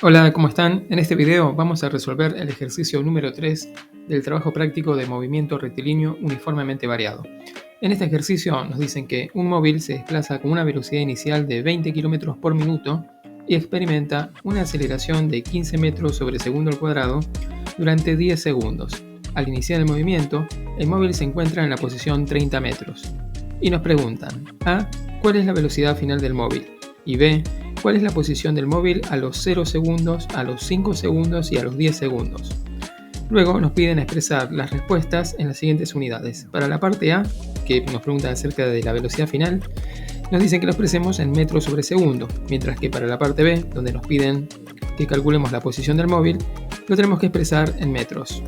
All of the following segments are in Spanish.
Hola, ¿cómo están? En este video vamos a resolver el ejercicio número 3 del trabajo práctico de movimiento rectilíneo uniformemente variado. En este ejercicio nos dicen que un móvil se desplaza con una velocidad inicial de 20 km por minuto y experimenta una aceleración de 15 metros sobre segundo al cuadrado durante 10 segundos. Al iniciar el movimiento, el móvil se encuentra en la posición 30 metros. Y nos preguntan: A. ¿Cuál es la velocidad final del móvil? Y B. ¿Cuál es la posición del móvil a los 0 segundos, a los 5 segundos y a los 10 segundos? Luego nos piden expresar las respuestas en las siguientes unidades. Para la parte A, que nos preguntan acerca de la velocidad final, nos dicen que lo expresemos en metros sobre segundo, mientras que para la parte B, donde nos piden que calculemos la posición del móvil, lo tenemos que expresar en metros.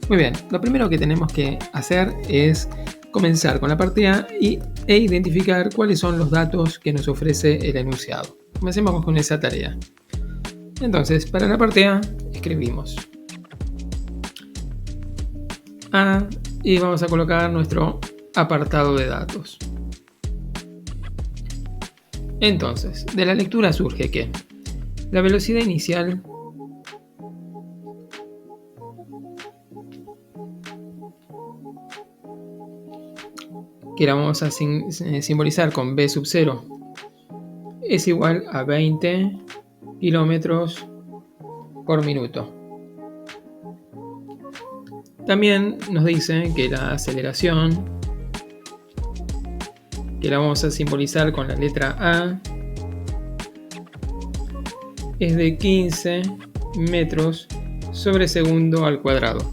Muy bien, lo primero que tenemos que hacer es comenzar con la parte A e identificar cuáles son los datos que nos ofrece el enunciado. Comencemos con esa tarea. Entonces, para la parte A, escribimos A y vamos a colocar nuestro apartado de datos. Entonces, de la lectura surge que la velocidad inicial que la vamos a simbolizar con B sub 0 es igual a 20 kilómetros por minuto. También nos dice que la aceleración, que la vamos a simbolizar con la letra A, es de 15 metros sobre segundo al cuadrado.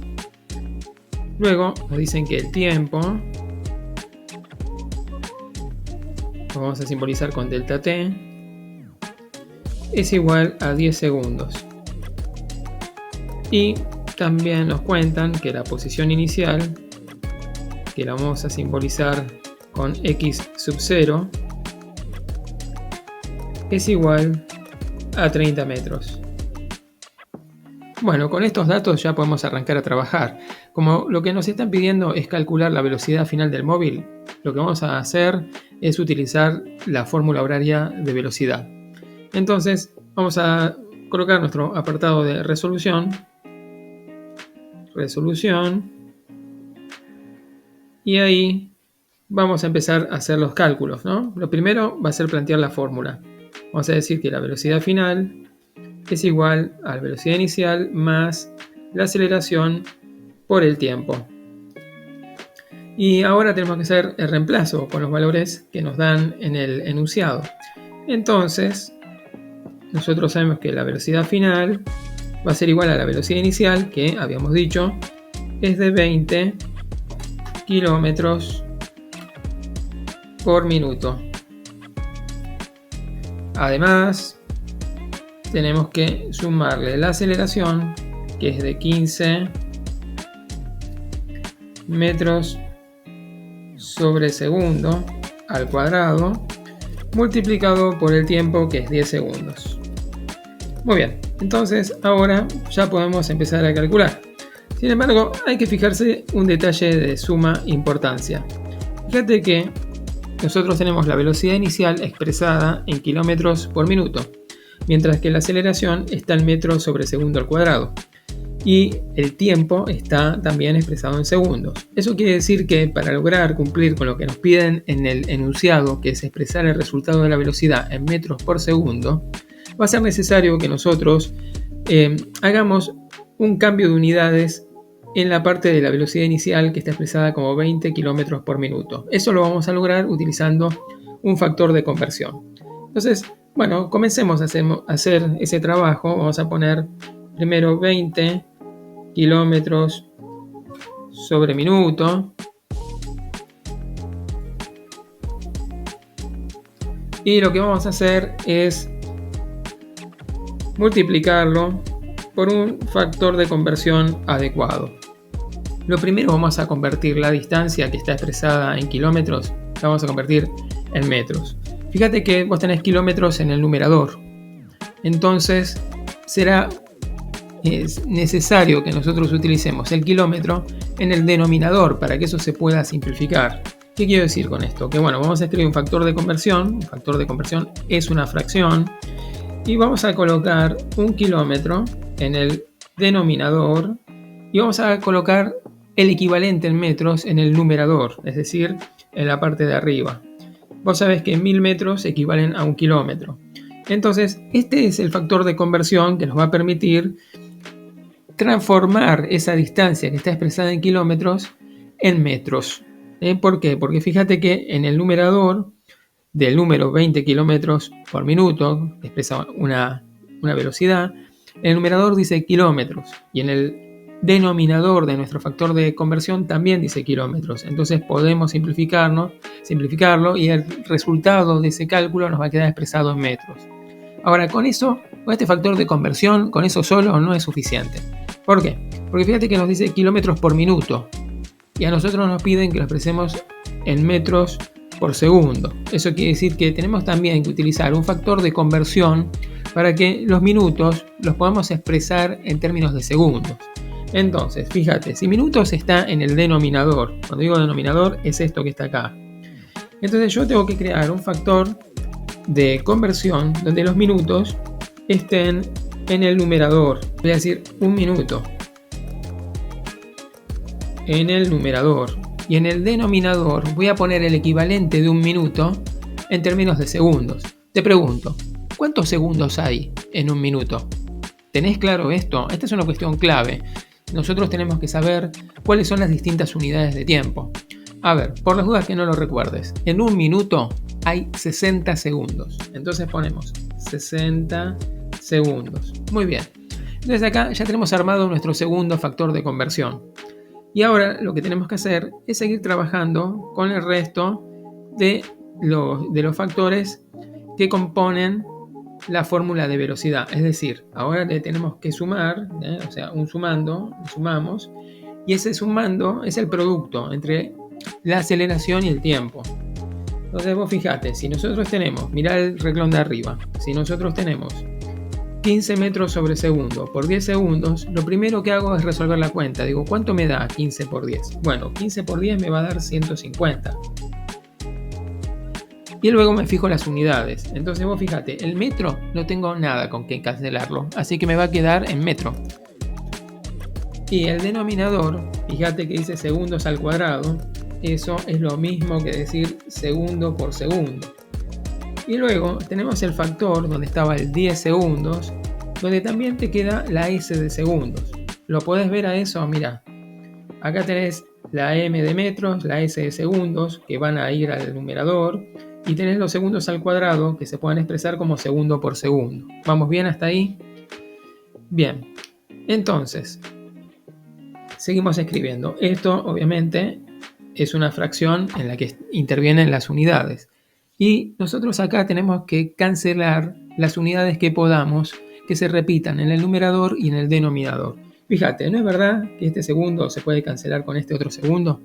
Luego nos dicen que el tiempo lo vamos a simbolizar con delta t, es igual a 10 segundos. Y también nos cuentan que la posición inicial, que la vamos a simbolizar con x sub 0, es igual a 30 metros. Bueno, con estos datos ya podemos arrancar a trabajar. Como lo que nos están pidiendo es calcular la velocidad final del móvil, lo que vamos a hacer es utilizar la fórmula horaria de velocidad. Entonces vamos a colocar nuestro apartado de resolución, y ahí vamos a empezar a hacer los cálculos, ¿no? Lo primero va a ser plantear la fórmula. Vamos a decir que la velocidad final es igual a la velocidad inicial más la aceleración por el tiempo. Y ahora tenemos que hacer el reemplazo con los valores que nos dan en el enunciado. Entonces, nosotros sabemos que la velocidad final va a ser igual a la velocidad inicial, que habíamos dicho es de 20 kilómetros por minuto. Además, tenemos que sumarle la aceleración, que es de 15 metros sobre segundo al cuadrado, multiplicado por el tiempo, que es 10 segundos. Muy bien, entonces ahora ya podemos empezar a calcular. Sin embargo, hay que fijarse un detalle de suma importancia. Fíjate que nosotros tenemos la velocidad inicial expresada en kilómetros por minuto, mientras que la aceleración está en metros sobre segundo al cuadrado. Y el tiempo está también expresado en segundos. Eso quiere decir que para lograr cumplir con lo que nos piden en el enunciado, que es expresar el resultado de la velocidad en metros por segundo, va a ser necesario que nosotros hagamos un cambio de unidades en la parte de la velocidad inicial, que está expresada como 20 km por minuto. Eso lo vamos a lograr utilizando un factor de conversión. Entonces, bueno, comencemos a hacer ese trabajo. Vamos a poner primero 20 kilómetros sobre minuto. Y lo que vamos a hacer es multiplicarlo por un factor de conversión adecuado. Lo primero, vamos a convertir la distancia que está expresada en kilómetros, la vamos a convertir en metros. Fíjate que vos tenés kilómetros en el numerador. Entonces es necesario que nosotros utilicemos el kilómetro en el denominador para que eso se pueda simplificar. ¿Qué quiero decir con esto? Que bueno, vamos a escribir un factor de conversión. Un factor de conversión es una fracción Y vamos a colocar 1 kilómetro en el denominador y vamos a colocar el equivalente en metros en el numerador, es decir, en la parte de arriba. Vos sabés que 1000 metros equivalen a 1 kilómetro. Entonces, este es el factor de conversión que nos va a permitir transformar esa distancia que está expresada en kilómetros en metros. ¿Por qué? Porque fíjate que en el numerador del número 20 kilómetros por minuto, que expresa una velocidad, en el numerador dice kilómetros y en el denominador de nuestro factor de conversión también dice kilómetros. Entonces podemos simplificarlo y el resultado de ese cálculo nos va a quedar expresado en metros. Ahora, con este factor de conversión, con eso solo no es suficiente. ¿Por qué? Porque fíjate que nos dice kilómetros por minuto y a nosotros nos piden que lo expresemos en metros por segundo. Eso quiere decir que tenemos también que utilizar un factor de conversión para que los minutos los podamos expresar en términos de segundos. Entonces, fíjate, si minutos está en el denominador, cuando digo denominador es esto que está acá. Entonces yo tengo que crear un factor de conversión donde los minutos estén en el numerador. Voy a decir 1 minuto en el numerador. Y en el denominador voy a poner el equivalente de 1 minuto en términos de segundos. Te pregunto, ¿cuántos segundos hay en 1 minuto? ¿Tenés claro esto? Esta es una cuestión clave. Nosotros tenemos que saber cuáles son las distintas unidades de tiempo. A ver, por las dudas que no lo recuerdes, en 1 minuto hay 60 segundos. Entonces ponemos 60 segundos. Muy bien. Entonces acá ya tenemos armado nuestro segundo factor de conversión. Y ahora lo que tenemos que hacer es seguir trabajando con el resto de los factores que componen la fórmula de velocidad. Es decir, ahora le tenemos que sumar, o sea, sumamos, y ese sumando es el producto entre la aceleración y el tiempo. Entonces vos fijate, si nosotros tenemos, mirá el renglón de arriba, si nosotros tenemos 15 metros sobre segundo por 10 segundos, lo primero que hago es resolver la cuenta. Digo, ¿cuánto me da 15 por 10? Bueno, 15 por 10 me va a dar 150. Y luego me fijo las unidades. Entonces vos fíjate, el metro no tengo nada con que cancelarlo, así que me va a quedar en metro. Y el denominador, fíjate que dice segundos al cuadrado, eso es lo mismo que decir segundo por segundo. Y luego tenemos el factor donde estaba el 10 segundos, donde también te queda la S de segundos. ¿Lo podés ver a eso? Mirá, acá tenés la M de metros, la S de segundos, que van a ir al numerador, y tenés los segundos al cuadrado, que se pueden expresar como segundo por segundo. ¿Vamos bien hasta ahí? Bien, entonces, seguimos escribiendo. Esto, obviamente, es una fracción en la que intervienen las unidades. Y nosotros acá tenemos que cancelar las unidades que podamos que se repitan en el numerador y en el denominador. Fíjate, ¿no es verdad que este segundo se puede cancelar con este otro segundo?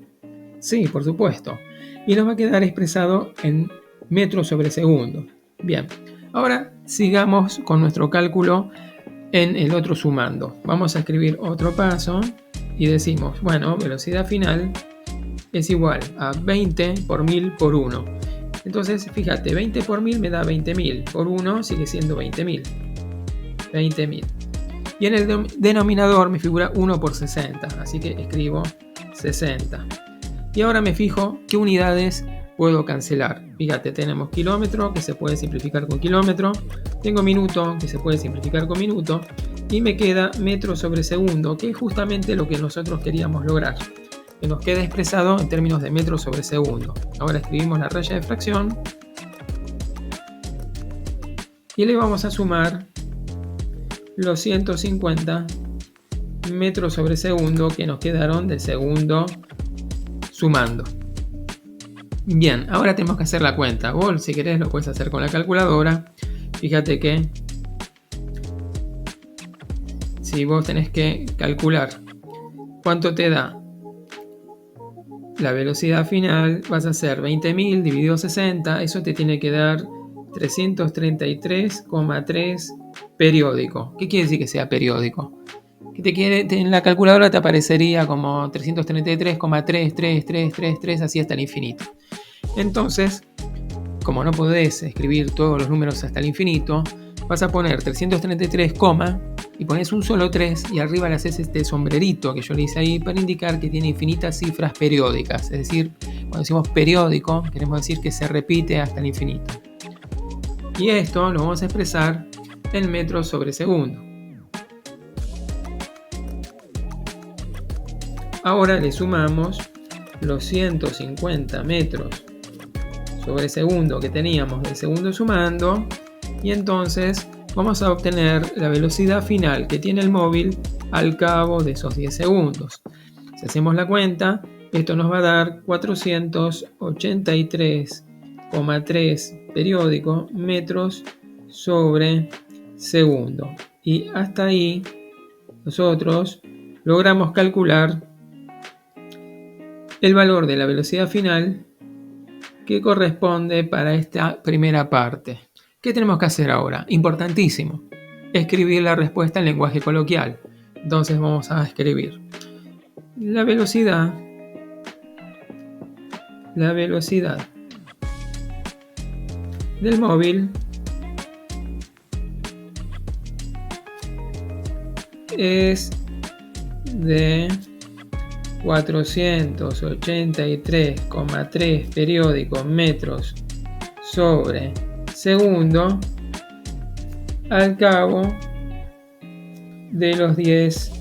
Sí, por supuesto. Y nos va a quedar expresado en metros sobre segundo. Bien, ahora sigamos con nuestro cálculo en el otro sumando. Vamos a escribir otro paso y decimos, bueno, velocidad final es igual a 20 por 1000 por 1. Entonces, fíjate, 20 por 1000 me da 20.000. Por 1 sigue siendo 20.000. 20.000. Y en el denominador me figura 1 por 60. Así que escribo 60. Y ahora me fijo qué unidades puedo cancelar. Fíjate, tenemos kilómetro, que se puede simplificar con kilómetro. Tengo minuto, que se puede simplificar con minuto. Y me queda metro sobre segundo, que es justamente lo que nosotros queríamos lograr. Que nos queda expresado en términos de metros sobre segundo. Ahora escribimos la raya de fracción y le vamos a sumar los 150 metros sobre segundo que nos quedaron del segundo sumando. Bien, ahora tenemos que hacer la cuenta. Vos, si querés, lo puedes hacer con la calculadora. Fíjate que si vos tenés que calcular cuánto te da la velocidad final, vas a hacer 20.000 dividido 60, eso te tiene que dar 333,3 periódico. ¿Qué quiere decir que sea periódico? Que en la calculadora te aparecería como 333,33333 así hasta el infinito. Entonces, como no podés escribir todos los números hasta el infinito, vas a poner 333, y pones un solo 3 y arriba le haces este sombrerito que yo le hice ahí para indicar que tiene infinitas cifras periódicas. Es decir, cuando decimos periódico, queremos decir que se repite hasta el infinito. Y esto lo vamos a expresar en metros sobre segundo. Ahora le sumamos los 150 metros sobre segundo que teníamos del segundo sumando, y entonces vamos a obtener la velocidad final que tiene el móvil al cabo de esos 10 segundos. Si hacemos la cuenta, esto nos va a dar 483,3 periódico metros sobre segundo. Y hasta ahí nosotros logramos calcular el valor de la velocidad final que corresponde para esta primera parte. ¿Qué tenemos que hacer ahora? Importantísimo, escribir la respuesta en lenguaje coloquial. Entonces vamos a escribir la velocidad del móvil es de 483,3 periódicos metros sobre segundo al cabo de los 10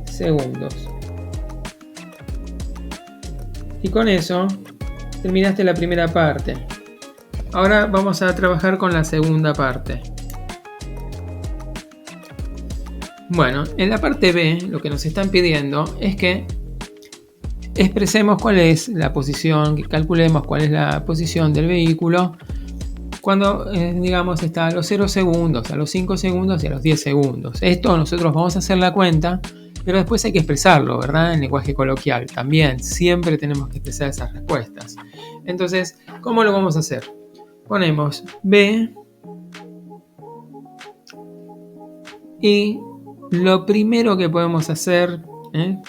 segundos. Y con eso terminaste la primera parte. Ahora vamos a trabajar con la segunda parte. Bueno, en la parte B lo que nos están pidiendo es que expresemos cuál es la posición, que calculemos cuál es la posición del vehículo cuando, digamos, está a los 0 segundos, a los 5 segundos y a los 10 segundos. Esto nosotros vamos a hacer la cuenta, pero después hay que expresarlo, ¿verdad? En lenguaje coloquial también, siempre tenemos que expresar esas respuestas. Entonces, ¿cómo lo vamos a hacer? Ponemos B y lo primero que podemos hacer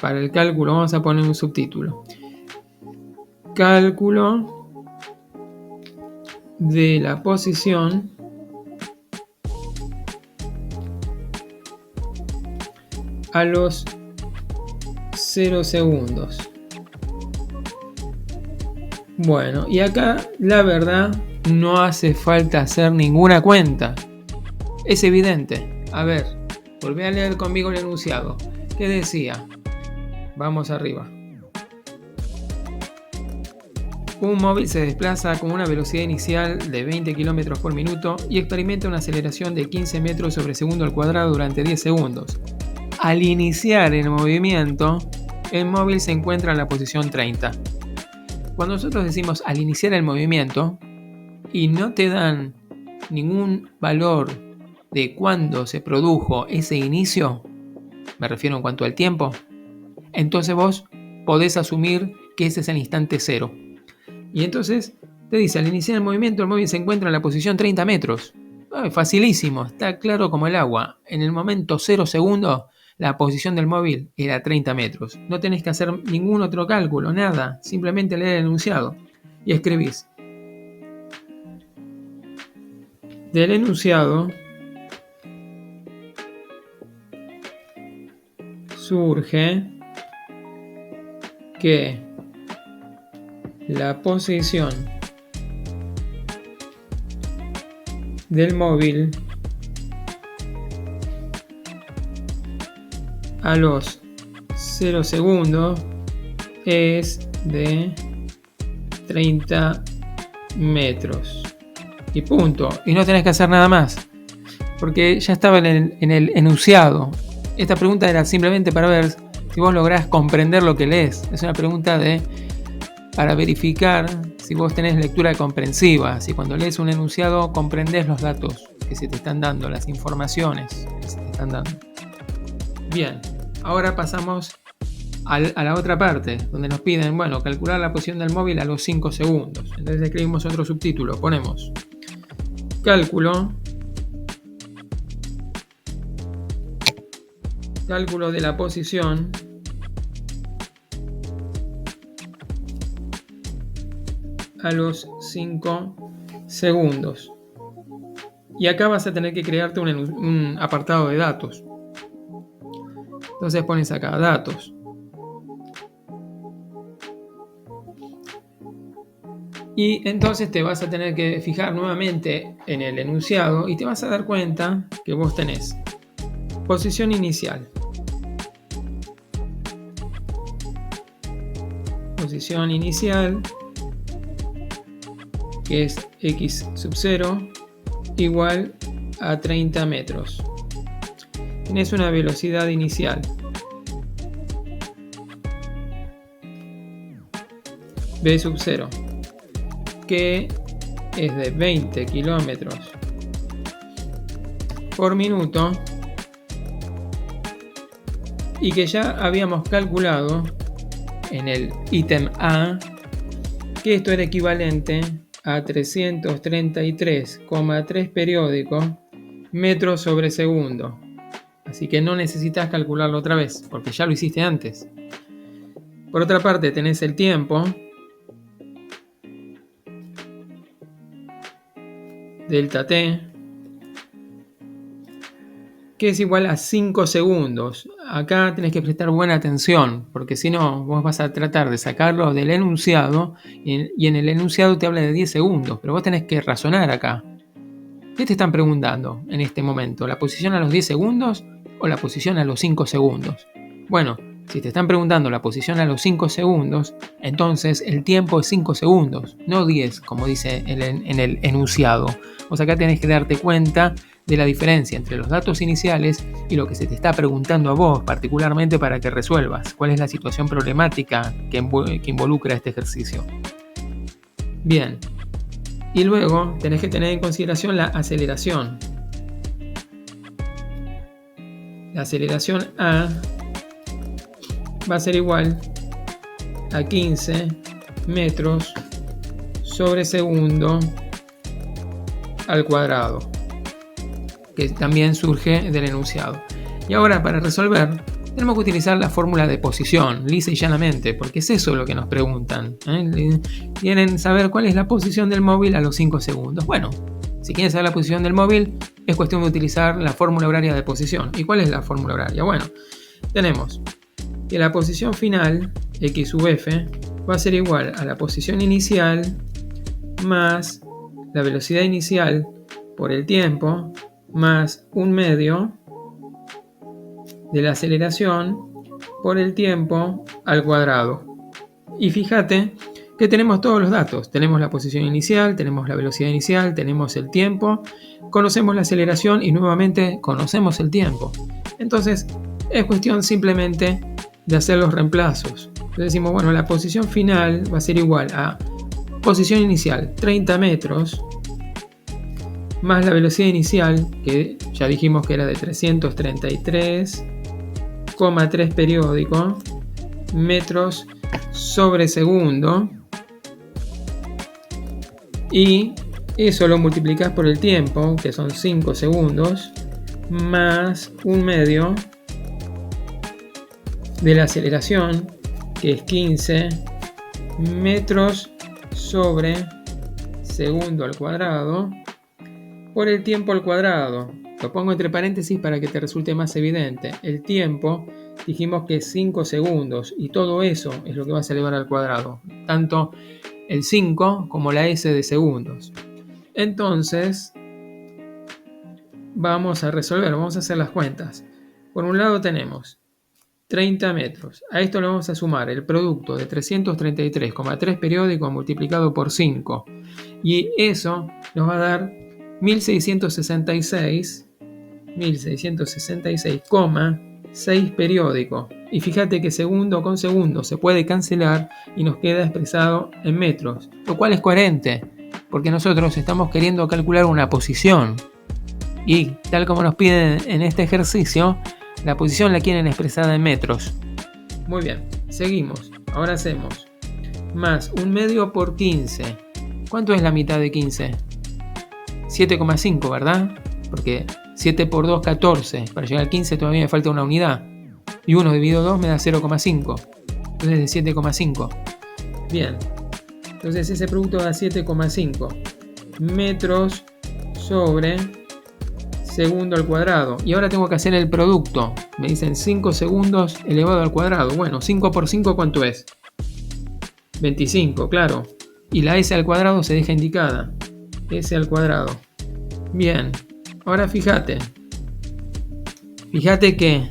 para el cálculo, vamos a poner un subtítulo. Cálculo de la posición a los 0 segundos. Bueno, y acá la verdad no hace falta hacer ninguna cuenta. Es evidente. A ver, volví a leer conmigo el enunciado. ¿Qué decía? Vamos arriba. Un móvil se desplaza con una velocidad inicial de 20 km por minuto y experimenta una aceleración de 15 metros sobre segundo al cuadrado durante 10 segundos. Al iniciar el movimiento, el móvil se encuentra en la posición 30. Cuando nosotros decimos al iniciar el movimiento y no te dan ningún valor de cuándo se produjo ese inicio, me refiero en cuanto al tiempo, entonces vos podés asumir que ese es el instante cero. Y entonces te dice, al iniciar el movimiento, el móvil se encuentra en la posición 30 metros. Facilísimo, está claro como el agua. En el momento 0 segundos, la posición del móvil era 30 metros. No tenés que hacer ningún otro cálculo, nada. Simplemente leer el enunciado y escribís. Del enunciado surge que la posición del móvil a los 0 segundos es de 30 metros. Y punto. Y no tenés que hacer nada más, porque ya estaba en el enunciado. Esta pregunta era simplemente para ver si vos lográs comprender lo que lees. Es una pregunta para verificar si vos tenés lectura comprensiva, si cuando lees un enunciado comprendés los datos que se te están dando, las informaciones que se te están dando. Bien, ahora pasamos a la otra parte, donde nos piden, calcular la posición del móvil a los 5 segundos. Entonces escribimos otro subtítulo, ponemos cálculo de la posición a los 5 segundos. Y acá vas a tener que crearte un apartado de datos. Entonces pones acá datos. Y entonces te vas a tener que fijar nuevamente en el enunciado y te vas a dar cuenta que vos tenés posición inicial. Posición inicial, que es x sub 0 igual a 30 metros. Tenés una velocidad inicial. B sub 0, que es de 20 kilómetros por minuto y que ya habíamos calculado en el ítem A que esto era equivalente a 333,3 periódicos metros sobre segundo. Así que no necesitas calcularlo otra vez, porque ya lo hiciste antes. Por otra parte, tenés el tiempo delta t, que es igual a 5 segundos. Acá tenés que prestar buena atención, porque si no, vos vas a tratar de sacarlo del enunciado, y en el enunciado te habla de 10 segundos, pero vos tenés que razonar acá. ¿Qué te están preguntando en este momento? ¿La posición a los 10 segundos o la posición a los 5 segundos? Bueno, si te están preguntando la posición a los 5 segundos, entonces el tiempo es 5 segundos, no 10, como dice en el enunciado. O sea, acá tenés que darte cuenta de la diferencia entre los datos iniciales y lo que se te está preguntando a vos, particularmente para que resuelvas cuál es la situación problemática que involucra este ejercicio. Bien. Y luego tenés que tener en consideración la aceleración. La aceleración A va a ser igual a 15 metros sobre segundo al cuadrado, que también surge del enunciado. Y ahora, para resolver, tenemos que utilizar la fórmula de posición, lisa y llanamente, porque es eso lo que nos preguntan. Quieren saber cuál es la posición del móvil a los 5 segundos. Bueno, si quieren saber la posición del móvil, es cuestión de utilizar la fórmula horaria de posición. ¿Y cuál es la fórmula horaria? Bueno, tenemos que la posición final, x sub f, va a ser igual a la posición inicial más la velocidad inicial por el tiempo más un medio de la aceleración por el tiempo al cuadrado. Y fíjate que tenemos todos los datos. Tenemos la posición inicial, tenemos la velocidad inicial, tenemos el tiempo, conocemos la aceleración y nuevamente conocemos el tiempo. Entonces es cuestión simplemente de hacer los reemplazos. Entonces decimos, bueno, la posición final va a ser igual a posición inicial 30 metros más la velocidad inicial, que ya dijimos que era de 333,3 periódicos metros sobre segundo, y eso lo multiplicas por el tiempo, que son 5 segundos, más un medio de la aceleración, que es 15 metros sobre segundo al cuadrado, por el tiempo al cuadrado. Lo pongo entre paréntesis para que te resulte más evidente. El tiempo dijimos que es 5 segundos y todo eso es lo que vas a elevar al cuadrado, tanto el 5 como la s de segundos. Entonces vamos a resolver, vamos a hacer las cuentas. Por un lado tenemos 30 metros. A esto le vamos a sumar el producto de 333,3 periódicos multiplicado por 5. Y eso nos va a dar 1666,6 periódicos. Y fíjate que segundo con segundo se puede cancelar y nos queda expresado en metros, lo cual es coherente, porque nosotros estamos queriendo calcular una posición. Y tal como nos piden en este ejercicio, la posición la quieren expresada en metros. Muy bien, seguimos. Ahora hacemos más un medio por 15. ¿Cuánto es la mitad de 15? 7,5, ¿verdad? Porque 7 por 2, 14. Para llegar al 15 todavía me falta una unidad. Y 1 dividido 2 me da 0,5. Entonces de 7,5. Bien. Entonces ese producto da 7,5 metros sobre segundo al cuadrado. Y ahora tengo que hacer el producto. Me dicen 5 segundos elevado al cuadrado. Bueno, 5 por 5, ¿cuánto es? 25, claro. Y la s al cuadrado se deja indicada. S al cuadrado. Bien. Ahora fíjate que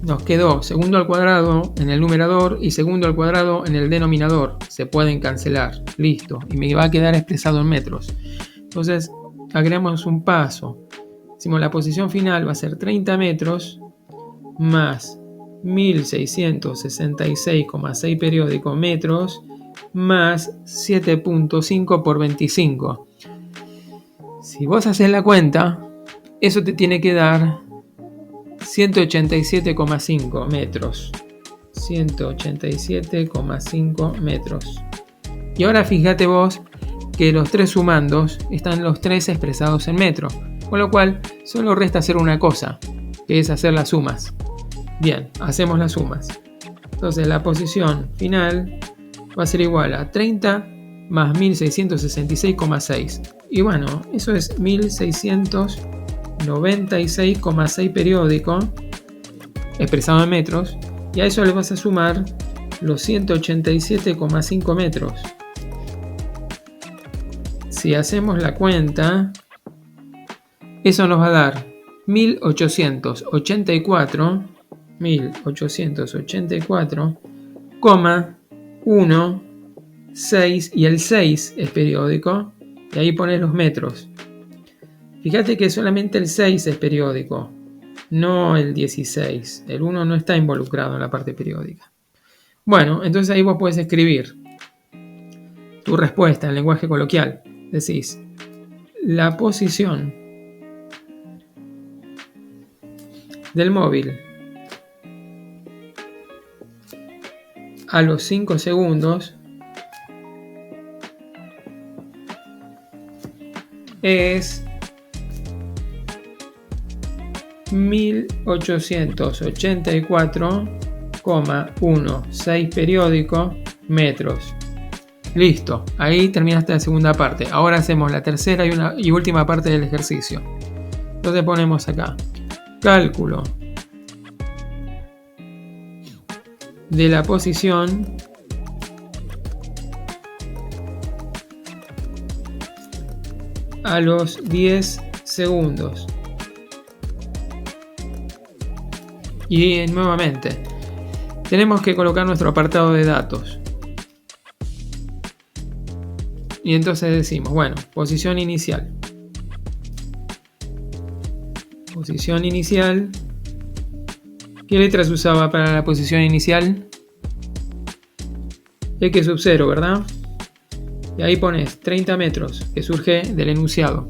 nos quedó segundo al cuadrado en el numerador y segundo al cuadrado en el denominador. Se pueden cancelar. Listo. Y me va a quedar expresado en metros. Entonces, agregamos un paso. Decimos la posición final va a ser 30 metros más 1666,6 periódico metros más 7.5 por 25. Si vos haces la cuenta, eso te tiene que dar 187,5 metros. 187,5 metros. Y ahora fíjate vos que los tres sumandos están los tres expresados en metros. Con lo cual, solo resta hacer una cosa, que es hacer las sumas. Bien, hacemos las sumas. Entonces, la posición final va a ser igual a 30 más 1666,6. Y bueno, eso es 1696,6 periódico, expresado en metros. Y a eso le vas a sumar los 187,5 metros. Si hacemos la cuenta, eso nos va a dar 1884,16 y el 6 es periódico y ahí pones los metros. Fíjate que solamente el 6 es periódico, no el 16. El 1 no está involucrado en la parte periódica. Bueno, entonces ahí vos puedes escribir tu respuesta en lenguaje coloquial. Decís, la posición del móvil a los 5 segundos es 1884,16 periódico metros. Listo, ahí terminaste la segunda parte. Ahora hacemos la tercera y última parte del ejercicio. Entonces ponemos acá cálculo de la posición a los 10 segundos. Y nuevamente, tenemos que colocar nuestro apartado de datos. Y entonces decimos, bueno, posición inicial. Posición inicial. ¿Qué letras usaba para la posición inicial? X sub 0, ¿verdad? Y ahí pones 30 metros, que surge del enunciado.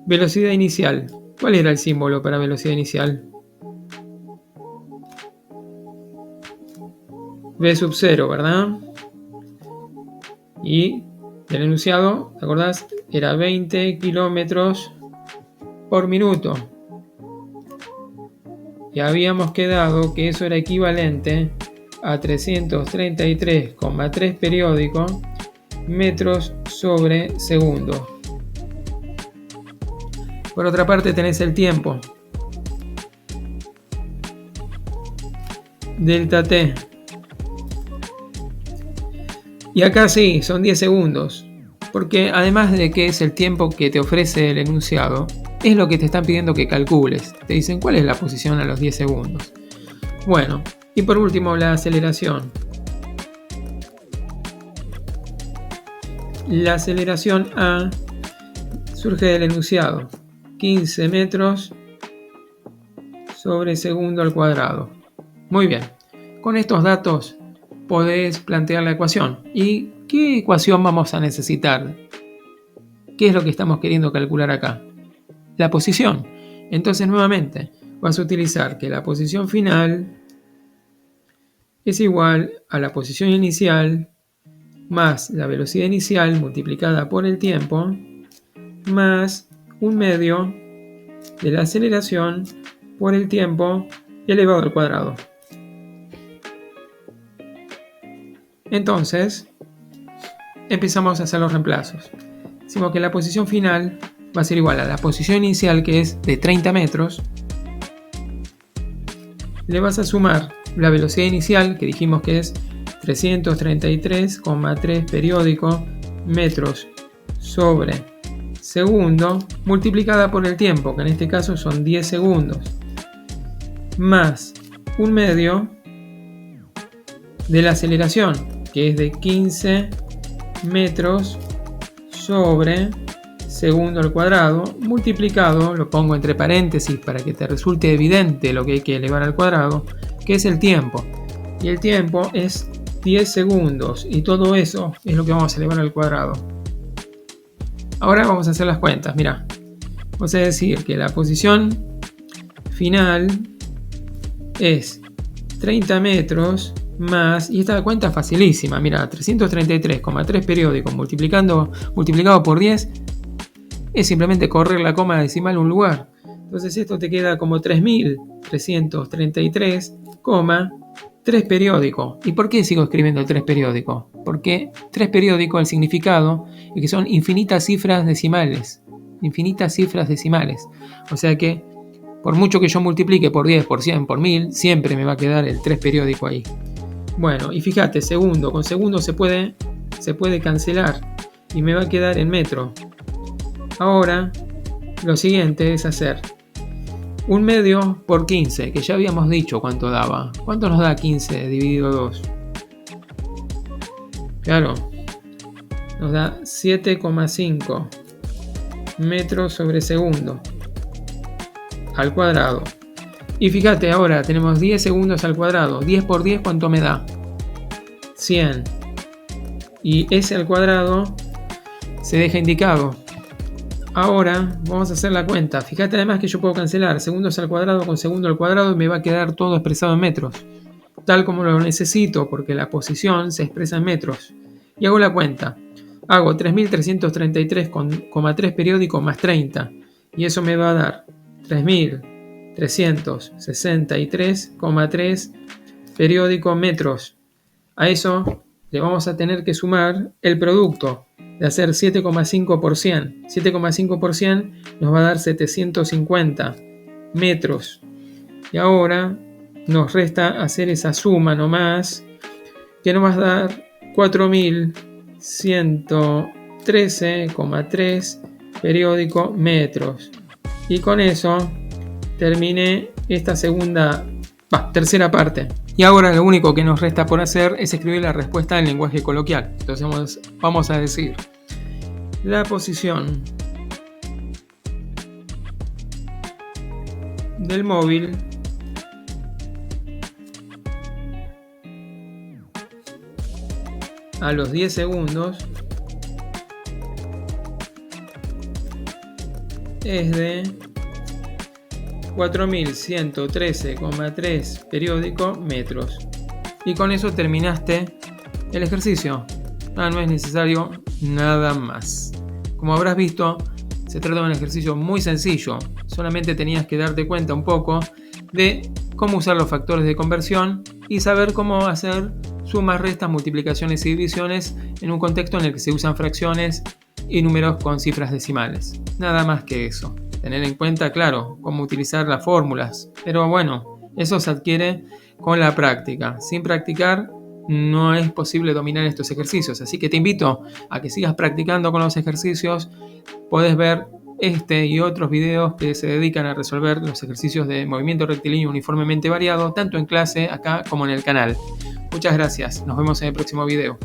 Velocidad inicial. ¿Cuál era el símbolo para velocidad inicial? V sub 0, ¿verdad? Y del enunciado, ¿te acordás? Era 20 kilómetros por minuto. Y habíamos quedado que eso era equivalente a 333,3 periódico metros sobre segundo. Por otra parte tenés el tiempo. Delta T. Y acá sí, son 10 segundos. Porque además de que es el tiempo que te ofrece el enunciado, es lo que te están pidiendo que calcules. Te dicen cuál es la posición a los 10 segundos. Bueno, y por último la aceleración. La aceleración A surge del enunciado. 15 metros sobre segundo al cuadrado. Muy bien. Con estos datos podés plantear la ecuación. ¿Y qué ecuación vamos a necesitar? ¿Qué es lo que estamos queriendo calcular acá? La posición. Entonces nuevamente vas a utilizar que la posición final es igual a la posición inicial más la velocidad inicial multiplicada por el tiempo más un medio de la aceleración por el tiempo elevado al cuadrado. Entonces, empezamos a hacer los reemplazos. Decimos que la posición final va a ser igual a la posición inicial, que es de 30 metros. Le vas a sumar la velocidad inicial, que dijimos que es 333,3 periódico metros sobre segundo, multiplicada por el tiempo, que en este caso son 10 segundos, más un medio de la aceleración, que es de 15 metros sobre segundo al cuadrado, multiplicado, lo pongo entre paréntesis para que te resulte evidente lo que hay que elevar al cuadrado, que es el tiempo. Y el tiempo es 10 segundos, y todo eso es lo que vamos a elevar al cuadrado. Ahora vamos a hacer las cuentas. Mira, vamos a decir que la posición final es 30 metros más, y esta cuenta es facilísima, mira, 333,3 periódicos multiplicado por 10 es simplemente correr la coma decimal un lugar. Entonces esto te queda como 3.333,3 periódicos. ¿Y por qué sigo escribiendo el 3 periódico? Porque 3 periódico, el significado es que son infinitas cifras decimales. Infinitas cifras decimales. O sea que por mucho que yo multiplique por 10, por 100, por 1000, siempre me va a quedar el 3 periódico ahí. Bueno, y fíjate, segundo con segundo se puede cancelar y me va a quedar en metro. Ahora, lo siguiente es hacer un medio por 15, que ya habíamos dicho cuánto daba. ¿Cuánto nos da 15 dividido 2? Claro, nos da 7,5 metros sobre segundo al cuadrado. Y fíjate, ahora tenemos 10 segundos al cuadrado. 10 por 10, ¿cuánto me da? 100. Y ese al cuadrado se deja indicado. Ahora vamos a hacer la cuenta. Fíjate además que yo puedo cancelar segundos al cuadrado con segundo al cuadrado y me va a quedar todo expresado en metros, tal como lo necesito, porque la posición se expresa en metros. Y hago la cuenta. Hago 3.333,3 periódico más 30. Y eso me va a dar 3.363,3 periódico metros. A eso le vamos a tener que sumar el producto de hacer 7,5%. 7,5% nos va a dar 750 metros. Y ahora nos resta hacer esa suma nomás, que nos va a dar 4.113,3 periódico metros. Y con eso terminé esta tercera parte. Y ahora lo único que nos resta por hacer es escribir la respuesta en lenguaje coloquial. Entonces vamos a decir: la posición del móvil a los 10 segundos es de 4.113,3 periódico metros. Y con eso terminaste el ejercicio. No es necesario nada más. Como habrás visto, se trata de un ejercicio muy sencillo. Solamente tenías que darte cuenta un poco de cómo usar los factores de conversión y saber cómo hacer sumas, restas, multiplicaciones y divisiones en un contexto en el que se usan fracciones y números con cifras decimales. Nada más que eso. Tener en cuenta, claro, cómo utilizar las fórmulas. Pero bueno, eso se adquiere con la práctica. Sin practicar no es posible dominar estos ejercicios. Así que te invito a que sigas practicando con los ejercicios. Podés ver este y otros videos que se dedican a resolver los ejercicios de movimiento rectilíneo uniformemente variado, tanto en clase acá como en el canal. Muchas gracias. Nos vemos en el próximo video.